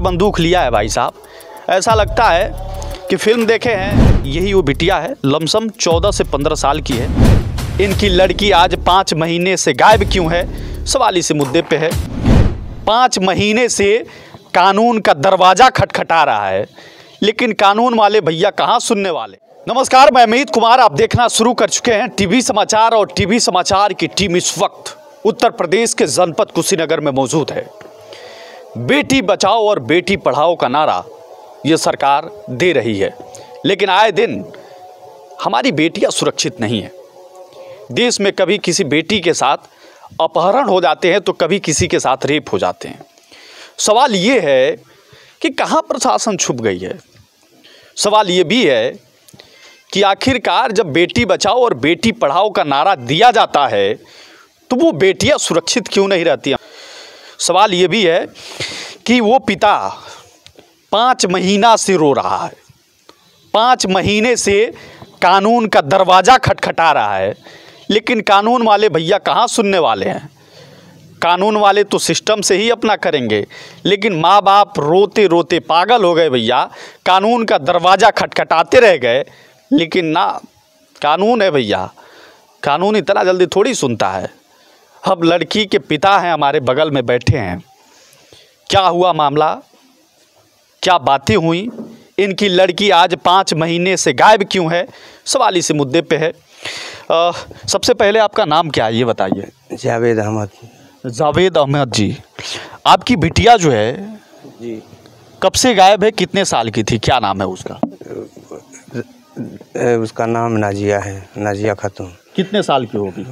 बंदूक लिया है भाई साहब। ऐसा लगता है कि फिल्म देखे हैं। यही वो बिटिया है, लमसम 14 से 15 साल की है। इनकी लड़की आज 5 महीने से गायब क्यों है, सवाल इसी मुद्दे पे है। 5 महीने से कानून का दरवाज़ा खटखटा रहा है, लेकिन कानून वाले भैया कहाँ सुनने वाले। नमस्कार, मैं अमित कुमार, आप देखना शुरू कर चुके हैं टीवी समाचार। और टीवी समाचार की टीम इस वक्त उत्तर प्रदेश के जनपद कुशीनगर में मौजूद है। बेटी बचाओ और बेटी पढ़ाओ का नारा ये सरकार दे रही है, लेकिन आए दिन हमारी बेटियां सुरक्षित नहीं है। देश में कभी किसी बेटी के साथ अपहरण हो जाते हैं तो कभी किसी के साथ रेप हो जाते हैं। सवाल ये है कि कहाँ प्रशासन छुप गई है। सवाल ये भी है कि आखिरकार जब बेटी बचाओ और बेटी पढ़ाओ का नारा दिया जाता है तो वो बेटियां सुरक्षित क्यों नहीं रहती हैं। सवाल ये भी है कि वो पिता 5 महीना से रो रहा है, 5 महीने से कानून का दरवाज़ा खटखटा रहा है, लेकिन कानून वाले भैया कहाँ सुनने वाले हैं। कानून वाले तो सिस्टम से ही अपना करेंगे, लेकिन माँ बाप रोते रोते पागल हो गए भैया। कानून का दरवाज़ा खटखटाते रह गए, लेकिन ना कानून है भैया, कानून इतना जल्दी थोड़ी सुनता है। अब लड़की के पिता हैं, हमारे बगल में बैठे हैं। क्या हुआ मामला, क्या बातें हुई, इनकी लड़की आज 5 महीने से गायब क्यों है, सवाल इसी मुद्दे पे है। सबसे पहले आपका नाम क्या है ये बताइए। जावेद अहमद। जावेद अहमद जी, आपकी बिटिया जो है जी कब से गायब है, कितने साल की थी, क्या नाम है उसका? उसका नाम नाजिया है, नाजिया खातून। कितने साल की होगी?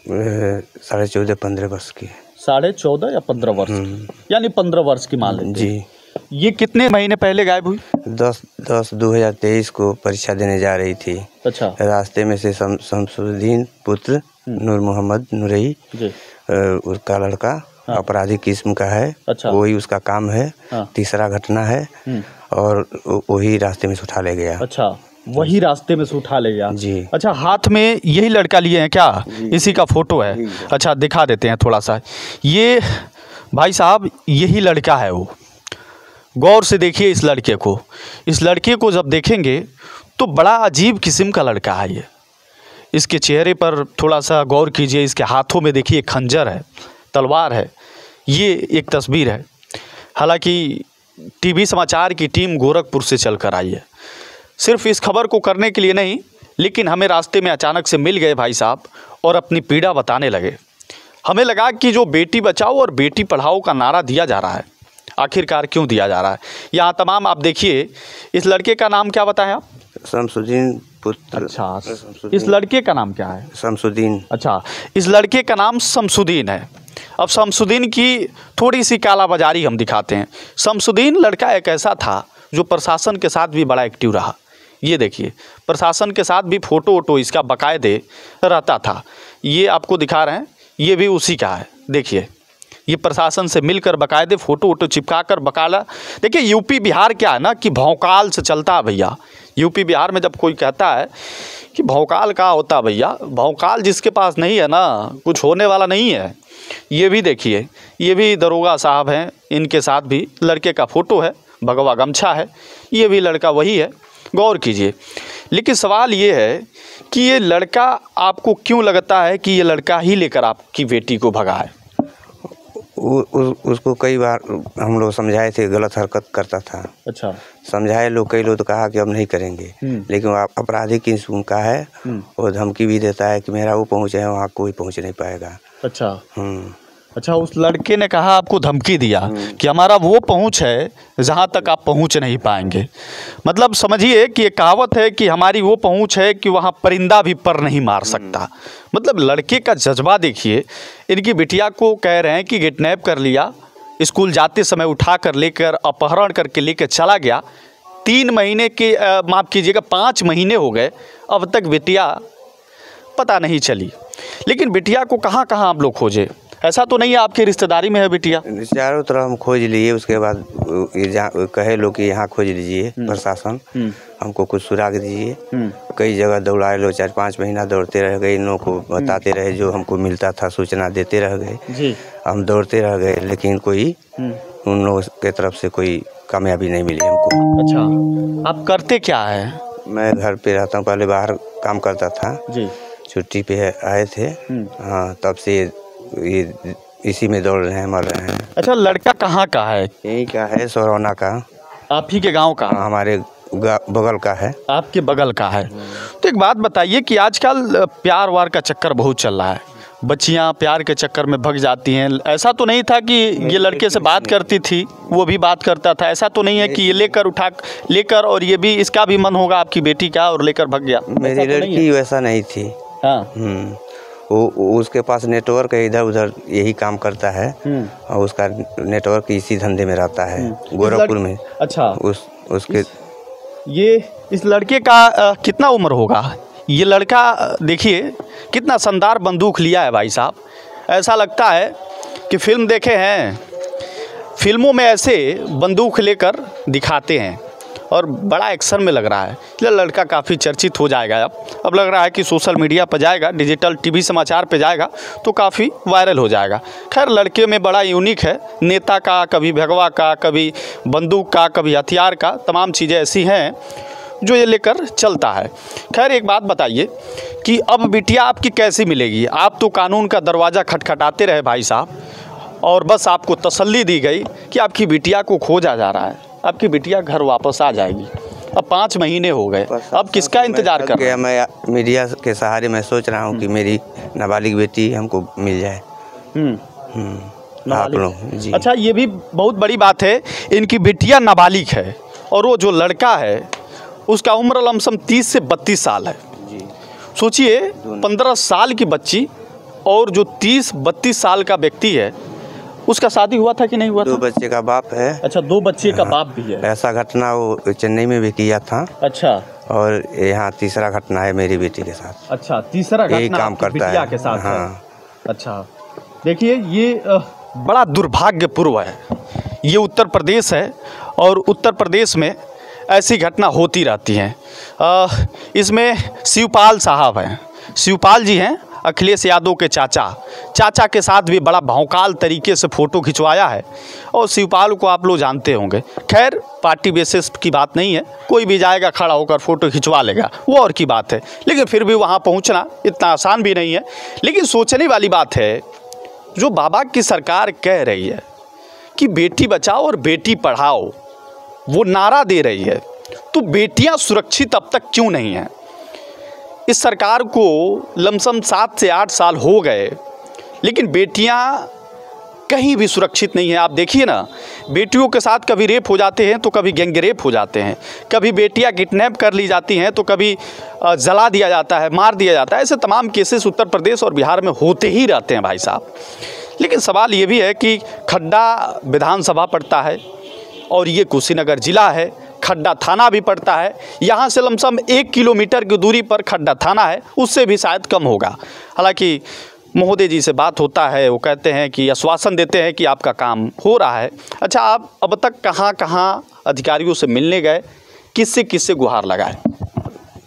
14.5-15 वर्ष की। 14.5 या 15 वर्ष की, यानी 15 वर्ष की मान लेते जी। ये कितने महीने पहले गायब हुई? 10/10/2023 को परीक्षा देने जा रही थी। अच्छा। रास्ते में से शमसुद्दीन पुत्र नूर मोहम्मद नूरई जी। उसका लड़का अपराधी किस्म का है। अच्छा। वही उसका काम है। तीसरा घटना है और वही रास्ते में से उठा ले गया। अच्छा, वही रास्ते में से उठा ले गया जी। अच्छा, हाथ में यही लड़का लिए हैं क्या? इसी का फोटो है। अच्छा, दिखा देते हैं थोड़ा सा। ये भाई साहब यही लड़का है। वो गौर से देखिए इस लड़के को। इस लड़के को जब देखेंगे तो बड़ा अजीब किस्म का लड़का है ये। इसके चेहरे पर थोड़ा सा गौर कीजिए। इसके हाथों में देखिए खंजर है, तलवार है। ये एक तस्वीर है। हालांकि टीवी समाचार की टीम गोरखपुर से चल कर आई है, सिर्फ इस खबर को करने के लिए नहीं, लेकिन हमें रास्ते में अचानक से मिल गए भाई साहब और अपनी पीड़ा बताने लगे। हमें लगा कि जो बेटी बचाओ और बेटी पढ़ाओ का नारा दिया जा रहा है, आखिरकार क्यों दिया जा रहा है। यहाँ तमाम आप देखिए। इस लड़के का नाम क्या बताएं आप? शमसुद्दीन पुत्र। अच्छा, इस लड़के का नाम क्या है? शमसुद्दीन। अच्छा, इस लड़के का नाम शमसुद्दीन है। अब शमसुद्दीन की थोड़ी सी कालाबाजारी हम दिखाते हैं। शमसुद्दीन लड़का एक ऐसा था जो प्रशासन के साथ भी बड़ा एक्टिव रहा। ये देखिए, प्रशासन के साथ भी फ़ोटो वोटो इसका बाकायदे रहता था। ये आपको दिखा रहे हैं, ये भी उसी का है। देखिए, ये प्रशासन से मिलकर बाकायदे फ़ोटो वोटो चिपका कर बकाला। देखिए, यूपी बिहार क्या है ना कि भौकाल से चलता है भैया। यूपी बिहार में जब कोई कहता है कि भौकाल का होता है भैया, भौकाल जिसके पास नहीं है ना, कुछ होने वाला नहीं है। ये भी देखिए, ये भी दरोगा साहब हैं, इनके साथ भी लड़के का फ़ोटो है, भगवा गमछा है। ये भी लड़का वही है, गौर कीजिए। लेकिन सवाल ये है कि ये लड़का आपको क्यों लगता है कि ये लड़का ही लेकर आपकी बेटी को भगा है? उसको कई बार हम लोग समझाए थे, गलत हरकत करता था। अच्छा। समझाए लोग, कई लोग तो कहा कि अब नहीं करेंगे, लेकिन वो अपराधी किस्म का है। वो धमकी भी देता है कि मेरा वो पहुँच है, वहाँ कोई पहुँच नहीं पाएगा। अच्छा। अच्छा, उस लड़के ने कहा, आपको धमकी दिया कि हमारा वो पहुंच है जहां तक आप पहुंच नहीं पाएंगे। मतलब समझिए कि ये कहावत है कि हमारी वो पहुंच है कि वहां परिंदा भी पर नहीं मार सकता। मतलब लड़के का जज्बा देखिए। इनकी बिटिया को कह रहे हैं कि किडनैप कर लिया, स्कूल जाते समय उठा कर लेकर अपहरण करके लेकर चला गया। 3 महीने के माफ़ कीजिएगा 5 महीने हो गए, अब तक बिटिया पता नहीं चली। लेकिन बिटिया को कहाँ कहाँ आप लोग खोजे? ऐसा तो नहीं है आपके रिश्तेदारी में है बिटिया? चारों तरफ हम खोज लिए। उसके बाद जहाँ कहे लोग कि यहाँ खोज लीजिए, प्रशासन हमको कुछ सुराग दीजिए। कई जगह दौड़ाए लो, 4-5 महीना दौड़ते रह गए। इन लोगों को बताते रहे, जो हमको मिलता था सूचना देते रह गए। हम दौड़ते रह गए, लेकिन कोई उन लोगों के तरफ से कोई कामयाबी नहीं मिली हमको। अच्छा, आप करते क्या है? मैं घर पे रहता हूँ, पहले बाहर काम करता था जी। छुट्टी पे आए थे। हाँ, तब से ये इसी में दौड़ रहे हैं, मर रहे हैं। अच्छा, लड़का कहाँ का है? यहीं का है, सोरौना का। आप ही के गांव का? हाँ, हमारे बगल का है। आपके बगल का है। तो एक बात बताइए कि आजकल प्यार वार का चक्कर बहुत चल रहा है, बच्चियां प्यार के चक्कर में भग जाती हैं। ऐसा तो नहीं था कि ये लड़के से बात करती थी, वो भी बात करता था? ऐसा तो नहीं है कि ये लेकर और ये भी, इसका भी मन होगा आपकी बेटी का और लेकर भग गया? मेरी लड़की वैसा नहीं थी। हाँ। वो उसके पास नेटवर्क है, इधर उधर यही काम करता है और उसका नेटवर्क इसी धंधे में रहता है, गोरखपुर में। अच्छा, उसके इस लड़के का कितना उम्र होगा? ये लड़का देखिए कितना शानदार बंदूक लिया है भाई साहब। ऐसा लगता है कि फिल्म देखे हैं, फिल्मों में ऐसे बंदूक लेकर दिखाते हैं और बड़ा एक्शन में लग रहा है। ये लड़का काफ़ी चर्चित हो जाएगा। अब लग रहा है कि सोशल मीडिया पर जाएगा, डिजिटल टीवी समाचार पे जाएगा तो काफ़ी वायरल हो जाएगा। खैर, लड़के में बड़ा यूनिक है, नेता का, कभी भगवा का, कभी बंदूक का, कभी हथियार का, तमाम चीज़ें ऐसी हैं जो ये लेकर चलता है। खैर, एक बात बताइए कि अब बिटिया आपकी कैसी मिलेगी? आप तो कानून का दरवाज़ा खटखटाते रहे भाई साहब, और बस आपको तसल्ली दी गई कि आपकी बिटिया को खोजा जा रहा है, आपकी बिटिया घर वापस आ जाएगी। अब 5 महीने हो गए, अब किसका इंतजार कर रहे हैं? मैं मीडिया के सहारे मैं सोच रहा हूँ कि मेरी नाबालिग बेटी हमको मिल जाए। आप लोग जी। अच्छा, ये भी बहुत बड़ी बात है, इनकी बिटिया नाबालिग है और वो जो लड़का है उसका उम्र लमसम 30 से 32 साल है। सोचिए, 15 साल की बच्ची और जो 30-32 साल का व्यक्ति है, उसका शादी हुआ था कि नहीं हुआ था? 2 बच्चे का बाप है। अच्छा, 2 बच्चे का बाप भी है। ऐसा घटना वो चेन्नई में भी किया था। अच्छा, और यहाँ तीसरा घटना है मेरी बेटी के साथ। अच्छा, तीसरा घटना काम करता बिटिया है के साथ। हाँ। है। अच्छा, देखिए ये बड़ा दुर्भाग्यपूर्ण है। ये उत्तर प्रदेश है और उत्तर प्रदेश में ऐसी घटना होती रहती हैं। इसमें शिवपाल साहब हैं, शिवपाल जी हैं अखिलेश यादव के चाचा के साथ भी बड़ा भौकाल तरीके से फ़ोटो खिंचवाया है और शिवपाल को आप लोग जानते होंगे। खैर, पार्टी बेसिस की बात नहीं है, कोई भी जाएगा खड़ा होकर फ़ोटो खिंचवा लेगा, वो और की बात है। लेकिन फिर भी वहाँ पहुँचना इतना आसान भी नहीं है। लेकिन सोचने वाली बात है, जो बाबा की सरकार कह रही है कि बेटी बचाओ और बेटी पढ़ाओ, वो नारा दे रही है, तो बेटियां सुरक्षित अब तक क्यों नहीं हैं? इस सरकार को लमसम 7 से 8 साल हो गए, लेकिन बेटियां कहीं भी सुरक्षित नहीं है। आप देखिए ना, बेटियों के साथ कभी रेप हो जाते हैं तो कभी गैंग रेप हो जाते हैं, कभी बेटियां किडनैप कर ली जाती हैं तो कभी जला दिया जाता है, मार दिया जाता है। ऐसे तमाम केसेस उत्तर प्रदेश और बिहार में होते ही रहते हैं भाई साहब। लेकिन सवाल ये भी है कि खड्डा विधानसभा पड़ता है और ये कुशीनगर जिला है, खड्डा थाना भी पड़ता है। यहाँ से लमसम 1 किलोमीटर की दूरी पर खड्डा थाना है, उससे भी शायद कम होगा। हालांकि महोदय जी से बात होता है, वो कहते हैं कि आश्वासन देते हैं कि आपका काम हो रहा है। अच्छा, आप अब तक कहाँ अधिकारियों से मिलने गए, किससे गुहार लगाए?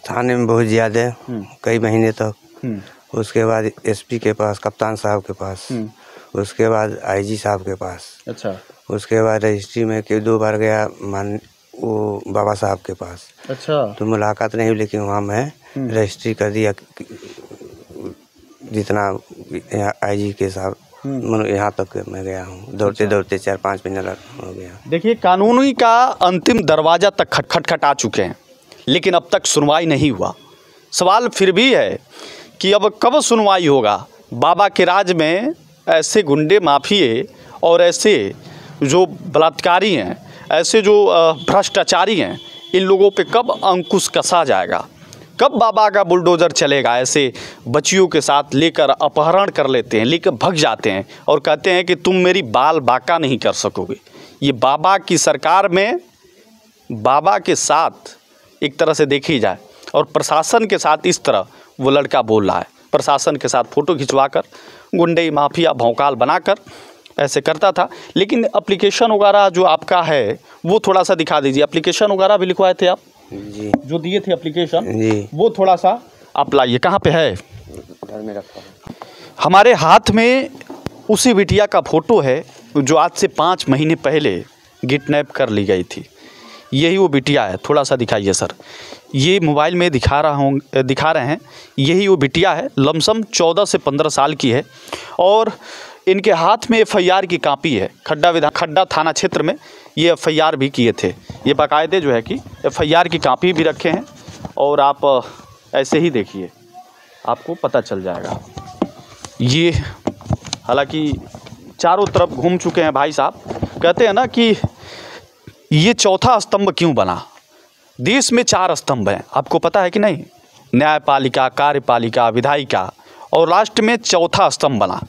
थाने में बहुत ज़्यादा, कई महीने तक। उसके बाद एसपी के पास, कप्तान साहब के पास, उसके बाद आईजी साहब के पास। अच्छा, उसके बाद रजिस्ट्री में 2 बार गया, वो बाबा साहब के पास। अच्छा, तो मुलाकात नहीं हुई, लेकिन वहाँ मैं रजिस्ट्री कर दिया। जितना आईजी के साथ यहाँ तक मैं गया हूँ, दौड़ते 4-5 महीना हो गया। देखिए, कानूनी का अंतिम दरवाज़ा तक खटखटा चुके हैं, लेकिन अब तक सुनवाई नहीं हुआ। सवाल फिर भी है कि अब कब सुनवाई होगा? बाबा के राज में ऐसे गुंडे माफिए और ऐसे जो बलात्कारी हैं, ऐसे जो भ्रष्टाचारी हैं, इन लोगों पे कब अंकुश कसा जाएगा? कब बाबा का बुलडोज़र चलेगा? ऐसे बच्चियों के साथ लेकर अपहरण कर लेते हैं, लेकर भग जाते हैं और कहते हैं कि तुम मेरी बाल बाका नहीं कर सकोगे। ये बाबा की सरकार में बाबा के साथ एक तरह से देखी जाए और प्रशासन के साथ इस तरह वो लड़का बोल रहा है। प्रशासन के साथ फ़ोटो खिंचवाकर, गुंडे माफिया भौकाल बनाकर ऐसे करता था। लेकिन एप्लीकेशन वगैरह जो आपका है वो थोड़ा सा दिखा दीजिए। एप्लीकेशन वगैरह भी लिखवाए थे आप जी, जो दिए थे एप्लीकेशन जी, वो थोड़ा सा आप लाइए। कहाँ पे है? घर में रखा है। हमारे हाथ में उसी बिटिया का फ़ोटो है जो आज से 5 महीने पहले किडनैप कर ली गई थी, यही वो बिटिया है। थोड़ा सा दिखाइए सर, ये मोबाइल में दिखा रहे हैं, यही वो बिटिया है। लमसम 14 से 15 साल की है और इनके हाथ में FIR की कॉपी है। खड्डा थाना क्षेत्र में ये FIR भी किए थे। ये बाकायदे जो है कि FIR की कॉपी भी रखे हैं और आप ऐसे ही देखिए, आपको पता चल जाएगा। ये हालांकि चारों तरफ घूम चुके हैं भाई साहब। कहते हैं ना कि ये चौथा स्तंभ क्यों बना। देश में 4 स्तंभ हैं, आपको पता है कि नहीं? न्यायपालिका, कार्यपालिका, विधायिका और राष्ट्र में चौथा स्तंभ बना।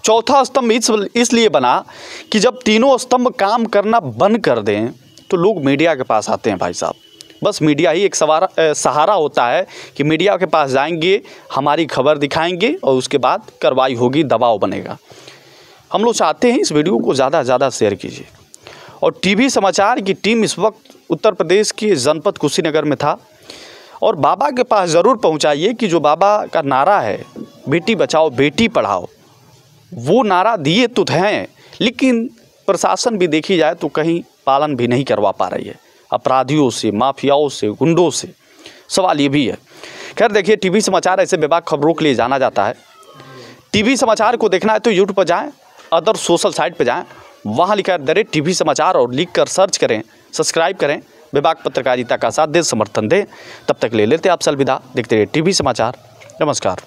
चौथा स्तंभ इसलिए बना कि जब तीनों स्तंभ काम करना बंद कर दें तो लोग मीडिया के पास आते हैं भाई साहब। बस मीडिया ही एक सहारा होता है कि मीडिया के पास जाएंगे, हमारी खबर दिखाएंगे और उसके बाद कार्रवाई होगी, दबाव बनेगा। हम लोग चाहते हैं इस वीडियो को ज़्यादा से ज़्यादा शेयर कीजिए। और टीवी समाचार की टीम इस वक्त उत्तर प्रदेश के जनपद कुशीनगर में था और बाबा के पास ज़रूर पहुंचाइए कि जो बाबा का नारा है, बेटी बचाओ बेटी पढ़ाओ, वो नारा दिए तो हैं, लेकिन प्रशासन भी देखी जाए तो कहीं पालन भी नहीं करवा पा रही है। अपराधियों से, माफियाओं से, गुंडों से, सवाल ये भी है। खैर देखिए, टीवी समाचार ऐसे बेबाक खबरों के लिए जाना जाता है। टीवी समाचार को देखना है तो यूट्यूब पर जाएं, अदर सोशल साइट पर जाएं, वहाँ लिखा है टीवी समाचार और लिख कर सर्च करें, सब्सक्राइब करें, बेबाक पत्रकारिता का साथ दे, समर्थन दें। तब तक ले लेते आप अलविदा। देखते रहिए टीवी समाचार। नमस्कार।